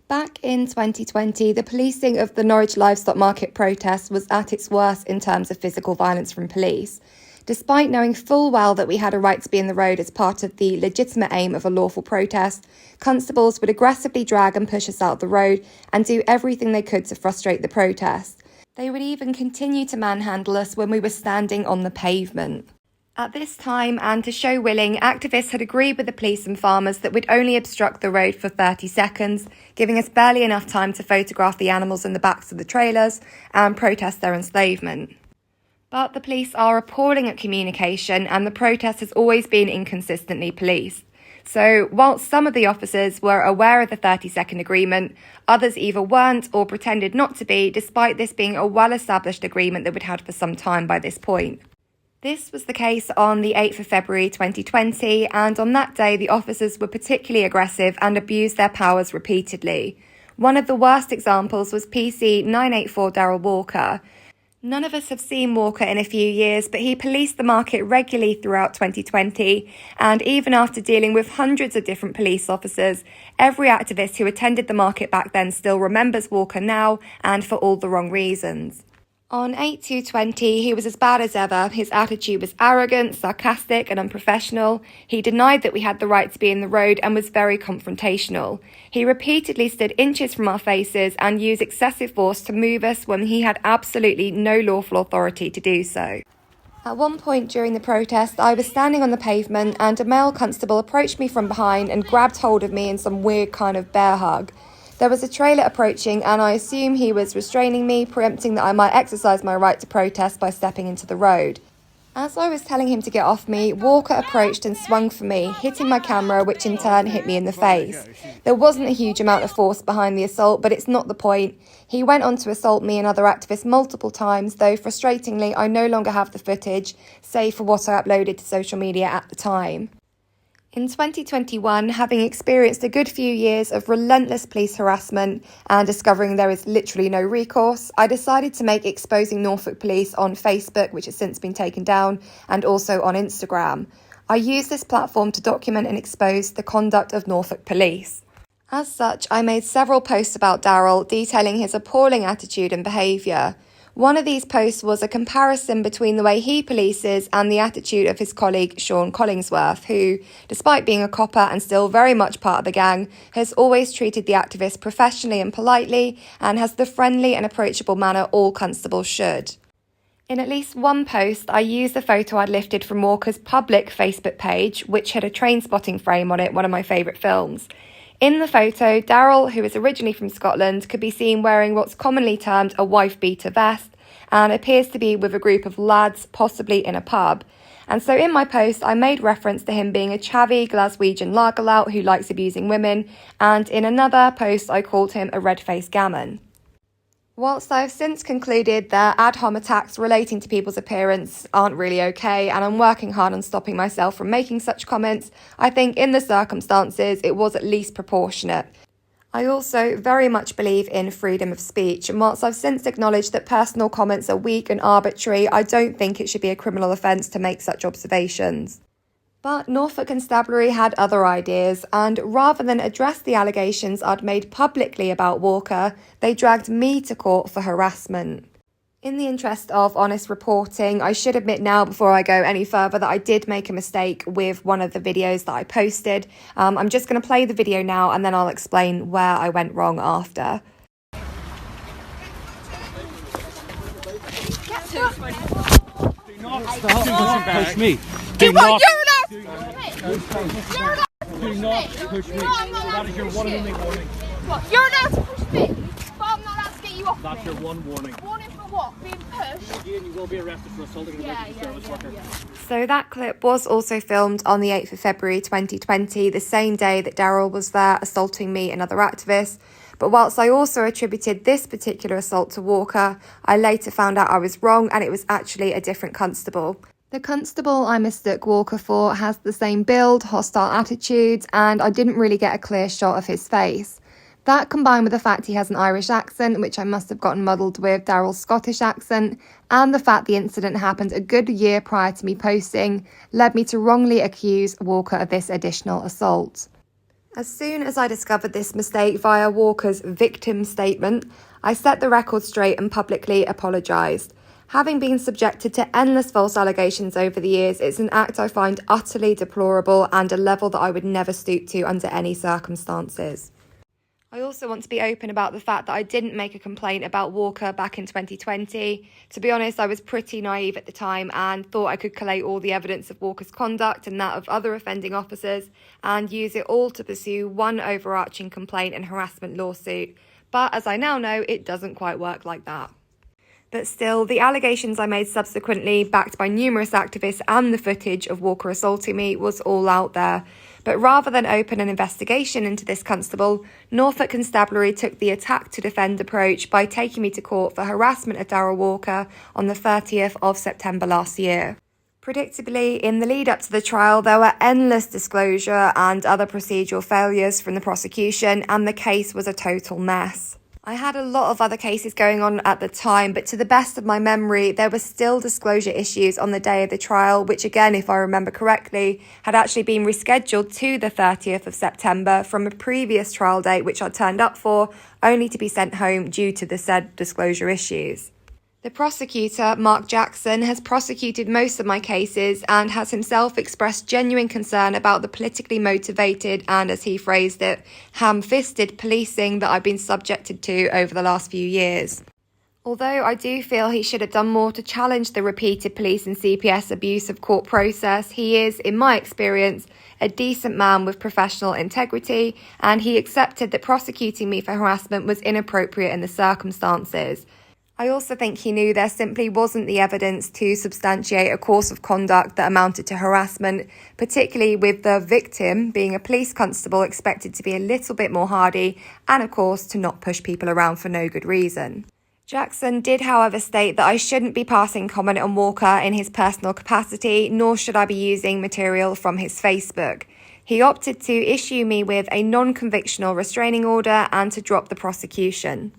Back in 2020, the policing of the Norwich livestock market protest was at its worst in terms of physical violence from police. Despite knowing full well that we had a right to be in the road as part of the legitimate aim of a lawful protest, constables would aggressively drag and push us out of the road and do everything they could to frustrate the protest. They would even continue to manhandle us when we were standing on the pavement. At this time, and to show willing, activists had agreed with the police and farmers that we'd only obstruct the road for 30 seconds, giving us barely enough time to photograph the animals in the backs of the trailers and protest their enslavement. But the police are appalling at communication, and the protest has always been inconsistently policed. So, whilst some of the officers were aware of the 30-second agreement, others either weren't or pretended not to be, despite this being a well-established agreement that we'd had for some time by this point. This was the case on the 8th of February 2020, and on that day the officers were particularly aggressive and abused their powers repeatedly. One of the worst examples was PC 984 Daryl Walker. None of us have seen Walker in a few years, but he policed the market regularly throughout 2020, and even after dealing with hundreds of different police officers, every activist who attended the market back then still remembers Walker now, and for all the wrong reasons. On 8/2/20, he was as bad as ever. His attitude was arrogant, sarcastic and unprofessional. He denied that we had the right to be in the road and was very confrontational. He repeatedly stood inches from our faces and used excessive force to move us when he had absolutely no lawful authority to do so. At one point during the protest, I was standing on the pavement and a male constable approached me from behind and grabbed hold of me in some weird kind of bear hug. There was a trailer approaching and I assume he was restraining me, preempting that I might exercise my right to protest by stepping into the road. As I was telling him to get off me, Walker approached and swung for me, hitting my camera, which in turn hit me in the face. There wasn't a huge amount of force behind the assault, but it's not the point. He went on to assault me and other activists multiple times, though frustratingly I no longer have the footage, save for what I uploaded to social media at the time. In 2021, having experienced a good few years of relentless police harassment and discovering there is literally no recourse, I decided to make exposing Norfolk Police on Facebook, which has since been taken down, and also on Instagram. I used this platform to document and expose the conduct of Norfolk Police. As such, I made several posts about Daryl, detailing his appalling attitude and behaviour. One of these posts was a comparison between the way he polices and the attitude of his colleague Sean Collingsworth, who, despite being a copper and still very much part of the gang, has always treated the activists professionally and politely and has the friendly and approachable manner all constables should. In at least one post, I used the photo I'd lifted from Walker's public Facebook page, which had a train spotting frame on it, one of my favourite films. In the photo, Daryl, who is originally from Scotland, could be seen wearing what's commonly termed a wife-beater vest and appears to be with a group of lads, possibly in a pub. And so in my post, I made reference to him being a chavvy Glaswegian lagerlout who likes abusing women, and in another post, I called him a red-faced gammon. Whilst I've since concluded that ad hom attacks relating to people's appearance aren't really okay, and I'm working hard on stopping myself from making such comments, I think in the circumstances it was at least proportionate. I also very much believe in freedom of speech, and whilst I've since acknowledged that personal comments are weak and arbitrary, I don't think it should be a criminal offence to make such observations. But Norfolk Constabulary had other ideas, and rather than address the allegations I'd made publicly about Walker, they dragged me to court for harassment. In the interest of honest reporting, I should admit now before I go any further that I did make a mistake with one of the videos that I posted. I'm just going to play the video now and then I'll explain where I went wrong after. Do not push me. Do not push me. That is your one and only warning. What? You're allowed to push me, but I'm not allowed to get you off. That's your one warning. Warning for what? Being pushed? Again, you will be arrested for assaulting an emergency service worker. So that clip was also filmed on the 8th of February 2020, the same day that Daryl was there assaulting me and other activists. But whilst I also attributed this particular assault to Walker, I later found out I was wrong and it was actually a different constable. The constable I mistook Walker for has the same build, hostile attitudes, and I didn't really get a clear shot of his face. That, combined with the fact he has an Irish accent, which I must have gotten muddled with Daryl's Scottish accent, and the fact the incident happened a good year prior to me posting, led me to wrongly accuse Walker of this additional assault. As soon as I discovered this mistake via Walker's victim statement, I set the record straight and publicly apologised. Having been subjected to endless false allegations over the years, it's an act I find utterly deplorable and a level that I would never stoop to under any circumstances. I also want to be open about the fact that I didn't make a complaint about Walker back in 2020. To be honest, I was pretty naive at the time and thought I could collate all the evidence of Walker's conduct and that of other offending officers and use it all to pursue one overarching complaint and harassment lawsuit. But as I now know, it doesn't quite work like that. But still, the allegations I made subsequently, backed by numerous activists and the footage of Walker assaulting me, was all out there. But rather than open an investigation into this constable, Norfolk Constabulary took the attack to defend approach by taking me to court for harassment of Daryl Walker on the 30th of September last year. Predictably, in the lead up to the trial, there were endless disclosure and other procedural failures from the prosecution, and the case was a total mess. I had a lot of other cases going on at the time, but to the best of my memory, there were still disclosure issues on the day of the trial, which again, if I remember correctly, had actually been rescheduled to the 30th of September from a previous trial date, which I turned up for, only to be sent home due to the said disclosure issues. The prosecutor, Mark Jackson, has prosecuted most of my cases and has himself expressed genuine concern about the politically motivated and, as he phrased it, ham-fisted policing that I've been subjected to over the last few years. Although I do feel he should have done more to challenge the repeated police and CPS abuse of court process, he is, in my experience, a decent man with professional integrity, and he accepted that prosecuting me for harassment was inappropriate in the circumstances. I also think he knew there simply wasn't the evidence to substantiate a course of conduct that amounted to harassment, particularly with the victim being a police constable expected to be a little bit more hardy and, of course, to not push people around for no good reason. Jackson did, however, state that I shouldn't be passing comment on Walker in his personal capacity, nor should I be using material from his Facebook. He opted to issue me with a non-convictional restraining order and to drop the prosecution.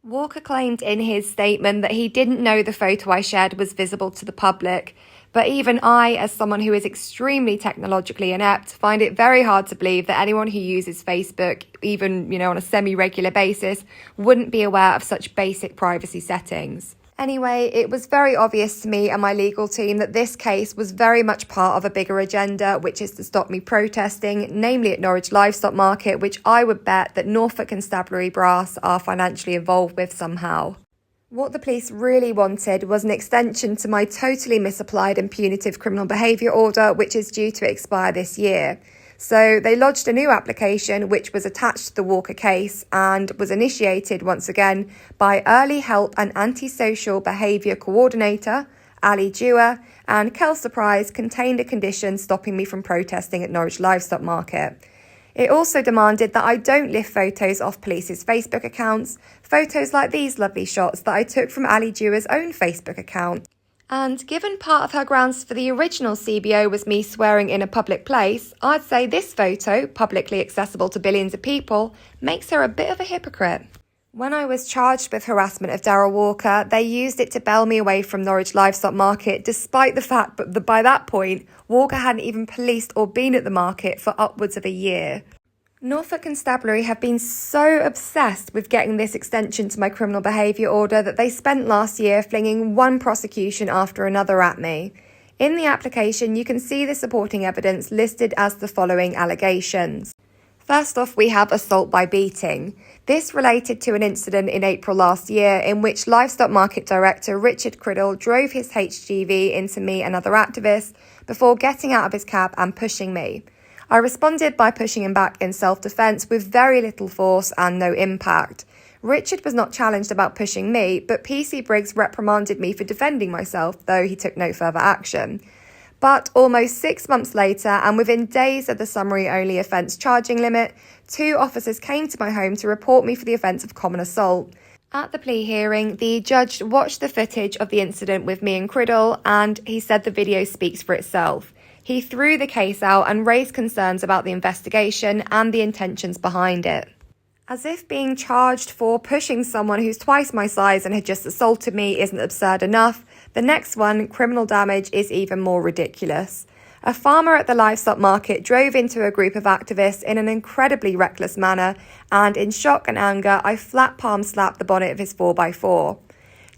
Walker claimed in his statement that he didn't know the photo I shared was visible to the public, but even I, as someone who is extremely technologically inept, find it very hard to believe that anyone who uses Facebook, even, on a semi-regular basis, wouldn't be aware of such basic privacy settings. Anyway, it was very obvious to me and my legal team that this case was very much part of a bigger agenda, which is to stop me protesting, namely at Norwich Livestock Market, which I would bet that Norfolk Constabulary brass are financially involved with somehow. What the police really wanted was an extension to my totally misapplied and punitive criminal behaviour order, which is due to expire this year. So they lodged a new application which was attached to the Walker case and was initiated once again by Early Help and Antisocial Behaviour Coordinator, Ali Dewar, and Kelsa Prize contained a condition stopping me from protesting at Norwich Livestock Market. It also demanded that I don't lift photos off police's Facebook accounts, photos like these lovely shots that I took from Ali Dewar's own Facebook account. And given part of her grounds for the original CBO was me swearing in a public place, I'd say this photo, publicly accessible to billions of people, makes her a bit of a hypocrite. When I was charged with harassment of Daryl Walker, they used it to bail me away from Norwich Livestock Market, despite the fact that by that point, Walker hadn't even policed or been at the market for upwards of a year. Norfolk Constabulary have been so obsessed with getting this extension to my criminal behaviour order that they spent last year flinging one prosecution after another at me. In the application, you can see the supporting evidence listed as the following allegations. First off, we have assault by beating. This related to an incident in April last year in which Livestock Market Director Richard Criddle drove his HGV into me and other activists before getting out of his cab and pushing me. I responded by pushing him back in self-defence with very little force and no impact. Richard was not challenged about pushing me, but PC Briggs reprimanded me for defending myself, though he took no further action. But almost 6 months later, and within days of the summary-only offence charging limit, 2 officers came to my home to report me for the offence of common assault. At the plea hearing, the judge watched the footage of the incident with me and Criddle, and he said the video speaks for itself. He threw the case out and raised concerns about the investigation and the intentions behind it. As if being charged for pushing someone who's twice my size and had just assaulted me isn't absurd enough, the next one, criminal damage, is even more ridiculous. A farmer at the livestock market drove into a group of activists in an incredibly reckless manner, and in shock and anger, I flat palm slapped the bonnet of his 4x4.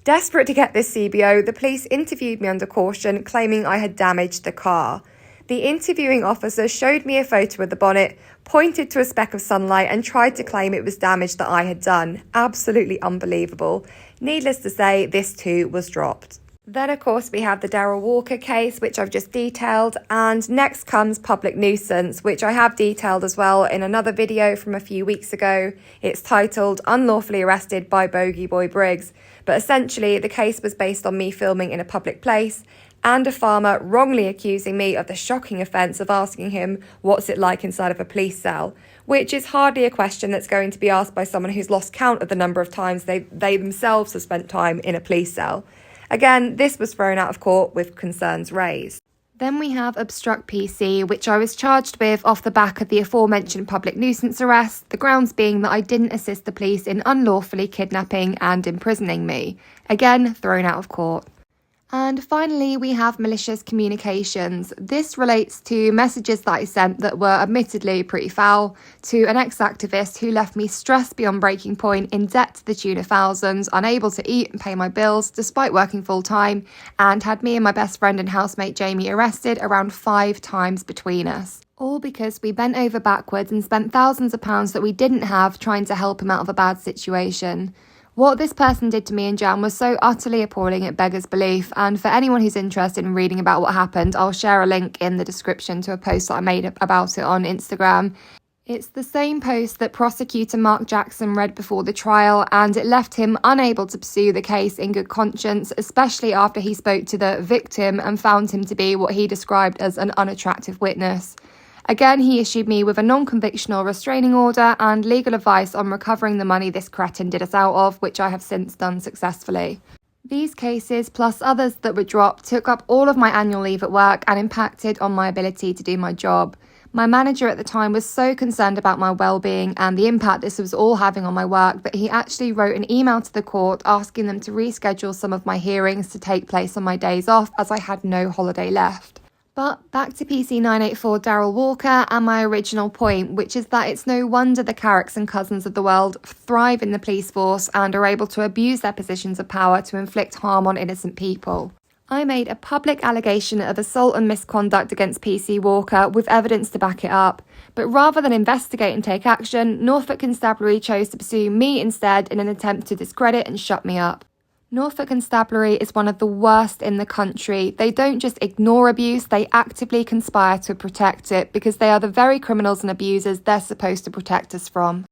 Desperate to get this CBO, the police interviewed me under caution, claiming I had damaged the car. The interviewing officer showed me a photo of the bonnet, pointed to a speck of sunlight and tried to claim it was damage that I had done. Absolutely unbelievable. Needless to say, this too was dropped. Then, of course, we have the Daryl Walker case, which I've just detailed, and next comes public nuisance, which I have detailed as well in another video from a few weeks ago. It's titled Unlawfully Arrested by Bogey Boy Briggs, but essentially the case was based on me filming in a public place and a farmer wrongly accusing me of the shocking offence of asking him what's it like inside of a police cell, which is hardly a question that's going to be asked by someone who's lost count of the number of times they themselves have spent time in a police cell. Again, this was thrown out of court with concerns raised. Then we have obstruct PC, which I was charged with off the back of the aforementioned public nuisance arrest, the grounds being that I didn't assist the police in unlawfully kidnapping and imprisoning me. Again, thrown out of court. And finally, we have malicious communications. This relates to messages that I sent that were admittedly pretty foul to an ex-activist who left me stressed beyond breaking point, in debt to the tune of thousands, unable to eat and pay my bills despite working full-time, and had me and my best friend and housemate Jamie arrested around 5 times between us. All because we bent over backwards and spent thousands of pounds that we didn't have trying to help him out of a bad situation. What this person did to me and Jan was so utterly appalling it beggars belief, and for anyone who's interested in reading about what happened, I'll share a link in the description to a post that I made about it on Instagram. It's the same post that prosecutor Mark Jackson read before the trial, and it left him unable to pursue the case in good conscience, especially after he spoke to the victim and found him to be what he described as an unattractive witness. Again, he issued me with a non-convictional restraining order and legal advice on recovering the money this cretin did us out of, which I have since done successfully. These cases, plus others that were dropped, took up all of my annual leave at work and impacted on my ability to do my job. My manager at the time was so concerned about my well-being and the impact this was all having on my work that he actually wrote an email to the court asking them to reschedule some of my hearings to take place on my days off, as I had no holiday left. But back to PC 984 Daryl Walker and my original point, which is that it's no wonder the Carricks and Couzens of the world thrive in the police force and are able to abuse their positions of power to inflict harm on innocent people. I made a public allegation of assault and misconduct against PC Walker with evidence to back it up, but rather than investigate and take action, Norfolk Constabulary chose to pursue me instead in an attempt to discredit and shut me up. Norfolk Constabulary is one of the worst in the country. They don't just ignore abuse, they actively conspire to protect it because they are the very criminals and abusers they're supposed to protect us from.